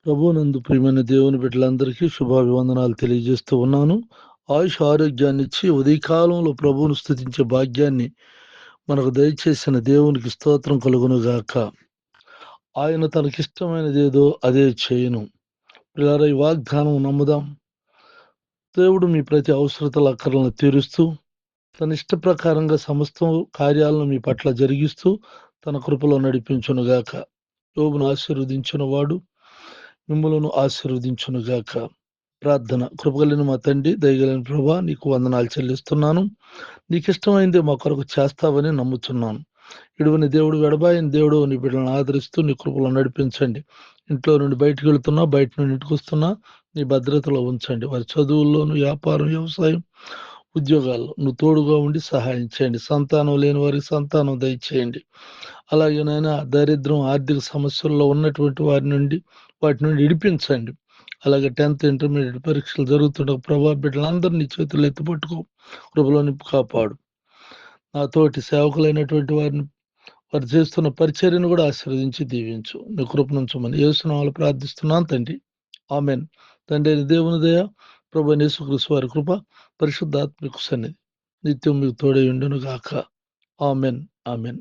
ప్రభువునందు ప్రియమైన దేవుని బిడ్డలందరికీ శుభాభివందనాలు తెలియజేస్తూ ఉన్నాను. ఆయుష్ ఆరోగ్యాన్నిచ్చి ఉదయకాలంలో ప్రభువును స్తుతించే భాగ్యాన్ని మనకు దయచేసిన దేవునికి స్తోత్రం కలుగునుగాక. ఆయన తనకిష్టమైనదేదో అదే చేయును. పిల్లరా, ఈ వాగ్దానం నమ్ముదాం. దేవుడు మీ ప్రతి అవసరతల అక్కర్లను తీరుస్తూ తన ఇష్ట ప్రకారంగా సమస్తం కార్యాలను మీ పట్ల జరిగిస్తూ తన కృపలో నడిపించునుగాక. యోబును ఆశీర్వదించిన వాడు మిమ్ములను ఆశీర్వదించునుగాక. ప్రార్థన. కృపగలిగిన మా తండ్రి, దయగలిగిన ప్రభా, నీకు వందనాలు చెల్లిస్తున్నాను. నీకు ఇష్టమైంది మా కొరకు చేస్తావని నమ్ముతున్నాను. ఇడువని దేవుడు, వెడబాయిన దేవుడు, నీ బిడ్డలను ఆదరిస్తూ నీ కృపలో నడిపించండి. ఇంట్లో నుండి బయటకు వెళ్తున్నా, బయట నుండి ఇంటికి వస్తున్నా నీ భద్రతలో ఉంచండి. వారి చదువుల్లోను, వ్యాపారం, వ్యవసాయం, ఉద్యోగాల్లో నువ్వు తోడుగా ఉండి సహాయం చేయండి. సంతానం లేని వారికి సంతానం దయచేయండి. అలాగే నాయన, దరిద్రం, ఆర్థిక సమస్యల్లో ఉన్నటువంటి వాటి నుండి విడిపించండి. అలాగే 10th ఇంటర్మీడియట్ పరీక్షలు జరుగుతున్న ప్రభా, బిడ్డలందరినీ చేతులు ఎత్తి పట్టుకో, కృపలో నింపు కాపాడు. నా తోటి సేవకులైనటువంటి వారు చేస్తున్న పరిచర్యను కూడా ఆశీర్వదించి దీవించు. నీ కృపనుంచమని యేసునామములో ప్రార్థిస్తున్నాను తండ్రి. ఆమెన్. తండ్రి అయిన దేవుని దయ, ప్రభు యేసుక్రీస్తు వారి కృప, పరిశుద్ధాత్మిక సన్నిధి నిత్యం మీకు తోడై ఉండును గాక. ఆమెన్. ఆమెన్.